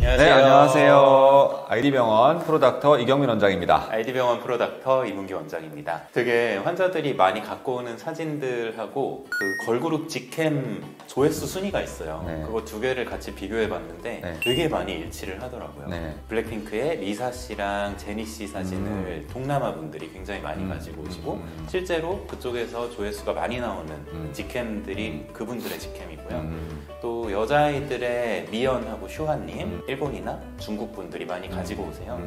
안녕하세요. 네, 안녕하세요. 아이디병원 프로닥터 이경민 원장입니다. 아이디병원 프로닥터 이문기 원장입니다. 되게 환자들이 많이 갖고 오는 사진들하고 그 걸그룹 직캠 조회수 순위가 있어요. 네. 그거 두 개를 같이 비교해 봤는데 네. 되게 많이 일치를 하더라고요. 네. 블랙핑크의 리사 씨랑 제니 씨 사진을 동남아 분들이 굉장히 많이 가지고 오시고 실제로 그쪽에서 조회수가 많이 나오는 직캠들이 그분들의 직캠이고요. 또 여자아이들의 미연하고 슈아님 일본이나 중국 분들이 많이 가지고 오세요.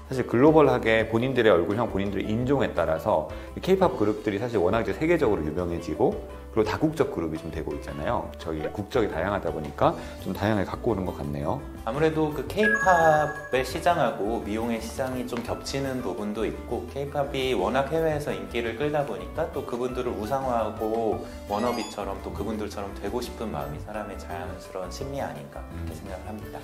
사실 글로벌하게 본인들의 얼굴형, 본인들의 인종에 따라서 K-팝 그룹들이 사실 워낙 이제 세계적으로 유명해지고 그리고 다국적 그룹이 좀 되고 있잖아요. 저희 국적이 다양하다 보니까 좀 다양하게 갖고 오는 것 같네요. 아무래도 그 K-팝의 시장하고 미용의 시장이 좀 겹치는 부분도 있고 K-팝이 워낙 해외에서 인기를 끌다 보니까 또 그분들을 우상화하고 워너비처럼 또 그분들처럼 되고 싶은 마음이 사람의 자연스러운 심리 아닌가 그렇게 생각을 합니다.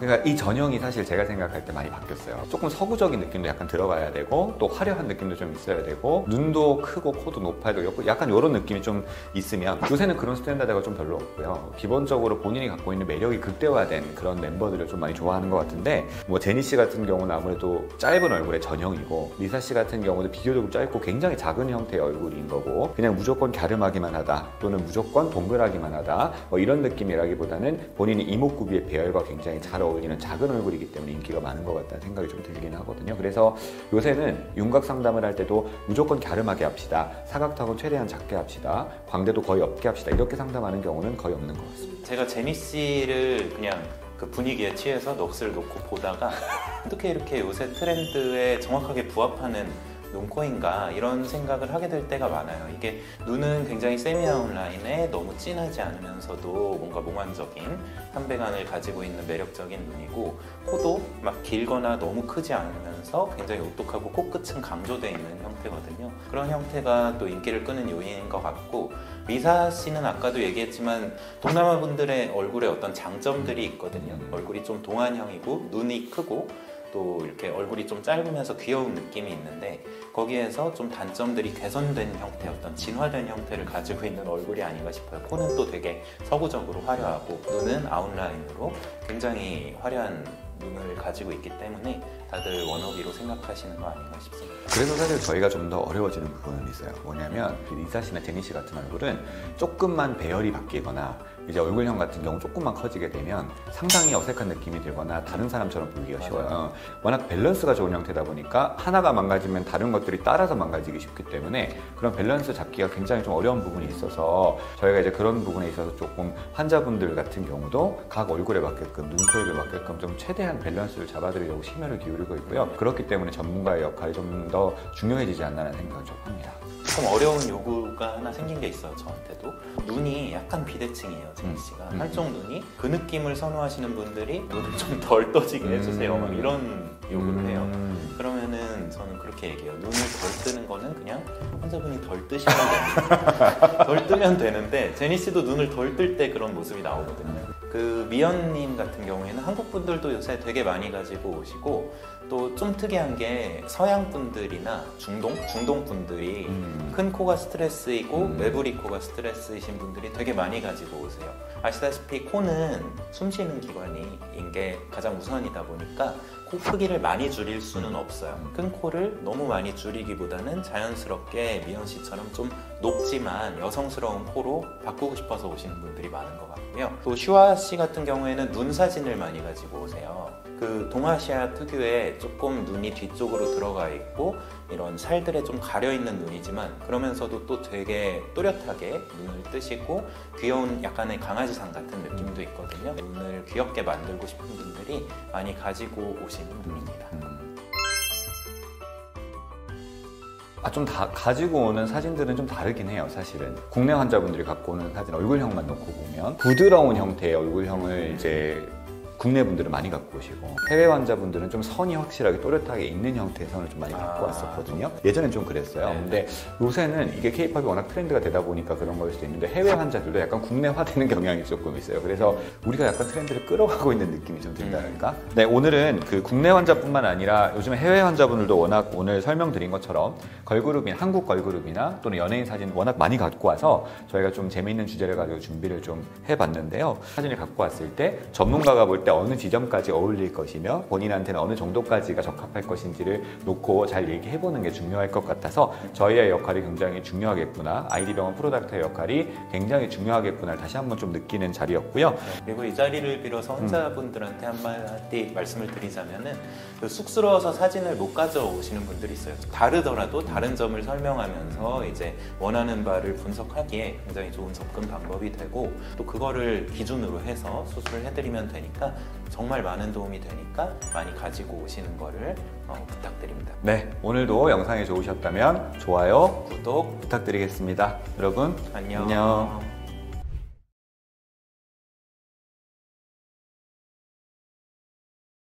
그러니까 이 전형이 사실 제가 생각할 때 많이 바뀌었어요. 조금 서구적인 느낌도 약간 들어가야 되고 또 화려한 느낌도 좀 있어야 되고 눈도 크고 코도 높아야 되고 약간 이런 느낌이 좀 있으면 요새는 그런 스탠다드가 좀 별로 없고요. 기본적으로 본인이 갖고 있는 매력이 극대화된 그런 멤버들을 좀 많이 좋아하는 것 같은데 뭐 제니 씨 같은 경우는 아무래도 짧은 얼굴의 전형이고 리사 씨 같은 경우도 비교적 짧고 굉장히 작은 형태의 얼굴인 거고 그냥 무조건 갸름하기만 하다 또는 무조건 동그라기만 하다 뭐 이런 느낌이라기보다는 본인이 이목구비의 배열과 굉장히 잘 어울리는 작은 얼굴이기 때문에 인기가 많은 것 같다는 생각이 좀 들긴 하거든요. 그래서 요새는 윤곽 상담을 할 때도 무조건 갸름하게 합시다. 사각턱은 최대한 작게 합시다. 광대도 거의 없게 합시다. 이렇게 상담하는 경우는 거의 없는 것 같습니다. 제가 제니 씨를 그냥 그 분위기에 취해서 넋을 놓고 보다가 어떻게 이렇게 요새 트렌드에 정확하게 부합하는 눈코인가 이런 생각을 하게 될 때가 많아요. 이게 눈은 굉장히 세미아웃 라인에 너무 진하지 않으면서도 뭔가 몽환적인 삼배간을 가지고 있는 매력적인 눈이고 코도 막 길거나 너무 크지 않으면서 굉장히 오똑하고 코끝은 강조되어 있는 형태거든요. 그런 형태가 또 인기를 끄는 요인인 것 같고 리사 씨는 아까도 얘기했지만 동남아 분들의 얼굴에 어떤 장점들이 있거든요. 얼굴이 좀 동안형이고 눈이 크고 또 이렇게 얼굴이 좀 짧으면서 귀여운 느낌이 있는데 거기에서 좀 단점들이 개선된 형태, 어떤 진화된 형태를 가지고 있는 얼굴이 아닌가 싶어요. 코는 또 되게 서구적으로 화려하고 눈은 아웃라인으로 굉장히 화려한 눈을 가지고 있기 때문에 다들 워너비로 생각하시는 거 아닌가 싶습니다. 그래서 사실 저희가 좀 더 어려워지는 부분은 있어요. 뭐냐면 리사 씨나 제니 씨 같은 얼굴은 조금만 배열이 바뀌거나 이제 얼굴형 같은 경우 조금만 커지게 되면 상당히 어색한 느낌이 들거나 다른 사람처럼 보이기가 쉬워요. 워낙 밸런스가 좋은 형태다 보니까 하나가 망가지면 다른 것들이 따라서 망가지기 쉽기 때문에 그런 밸런스 잡기가 굉장히 좀 어려운 부분이 있어서 저희가 이제 그런 부분에 있어서 조금 환자분들 같은 경우도 각 얼굴에 맞게끔 눈, 코, 입에 맞게끔 좀 최대한 밸런스를 잡아드리려고 심혈을 기울이고 있고요. 그렇기 때문에 전문가의 역할이 좀 더 중요해지지 않나라는 생각을 좀 합니다. 좀 어려운 요구가 하나 생긴 게 있어요. 저한테도 눈이 약간 비대칭이에요. 제니 씨가 한쪽 눈이 그 느낌을 선호하시는 분들이 눈을 좀 덜 떠지게 해주세요. 막 이런 요구를 해요. 그러면은 저는 그렇게 얘기해요. 눈을 덜 뜨는 거는 그냥 환자분이 덜 뜨시면 됩니다. 덜 뜨면 되는데 제니 씨도 눈을 덜 뜰 때 그런 모습이 나오거든요. 그 미연님 같은 경우에는 한국 분들도 요새 되게 많이 가지고 오시고 또 좀 특이한 게 서양 분들이나 중동 분들이 큰 코가 스트레스이고 매부리 코가 스트레스이신 분들이 되게 많이 가지고 오세요. 아시다시피 코는 숨쉬는 기관인 게 가장 우선이다 보니까 코 크기를 많이 줄일 수는 없어요. 큰 코를 너무 많이 줄이기보다는 자연스럽게 미연 씨처럼 좀 높지만 여성스러운 코로 바꾸고 싶어서 오시는 분들이 많은 것 같고요. 또 슈아 씨 같은 경우에는 눈 사진을 많이 가지고 오세요. 그 동아시아 특유의 조금 눈이 뒤쪽으로 들어가 있고 이런 살들에 좀 가려있는 눈이지만 그러면서도 또 되게 또렷하게 눈을 뜨시고 귀여운 약간의 강아지상 같은 느낌도 있거든요. 눈을 귀엽게 만들고 싶은 분들이 많이 가지고 오시는 눈입니다. 좀 가지고 오는 사진들은 좀 다르긴 해요. 사실은 국내 환자분들이 갖고 오는 사진 얼굴형만 놓고 보면 부드러운 형태의 얼굴형을 이제 국내 분들은 많이 갖고 오시고 해외 환자분들은 좀 선이 확실하게 또렷하게 있는 형태의 선을 좀 많이 갖고 왔었거든요. 예전엔 좀 그랬어요. 네. 근데 요새는 이게 케이팝이 워낙 트렌드가 되다 보니까 그런 걸 수도 있는데 해외 환자들도 약간 국내화되는 경향이 조금 있어요. 그래서 우리가 약간 트렌드를 끌어가고 있는 느낌이 좀 든다니까. 네, 오늘은 그 국내 환자뿐만 아니라 요즘 해외 환자분들도 워낙 오늘 설명드린 것처럼 걸그룹인 한국 걸그룹이나 또는 연예인 사진 워낙 많이 갖고 와서 저희가 좀 재미있는 주제를 가지고 준비를 좀 해봤는데요. 사진을 갖고 왔을 때 전문가가 볼 때 어느 지점까지 어울릴 것이며 본인한테는 어느 정도까지가 적합할 것인지를 놓고 잘 얘기해보는 게 중요할 것 같아서 저희의 역할이 굉장히 중요하겠구나, 아이디병원 프로닥터의 역할이 굉장히 중요하겠구나를 다시 한번 좀 느끼는 자리였고요. 네, 그리고 이 자리를 빌어서 환자분들한테 한마디 말씀을 드리자면은 그 쑥스러워서 사진을 못 가져오시는 분들이 있어요. 다르더라도 다른 점을 설명하면서 이제 원하는 바를 분석하기에 굉장히 좋은 접근 방법이 되고 또 그거를 기준으로 해서 수술을 해드리면 되니까 정말 많은 도움이 되니까 많이 가지고 오시는 거를 부탁드립니다. 네, 오늘도 영상이 좋으셨다면 좋아요, 구독 부탁드리겠습니다. 여러분 안녕. 안녕.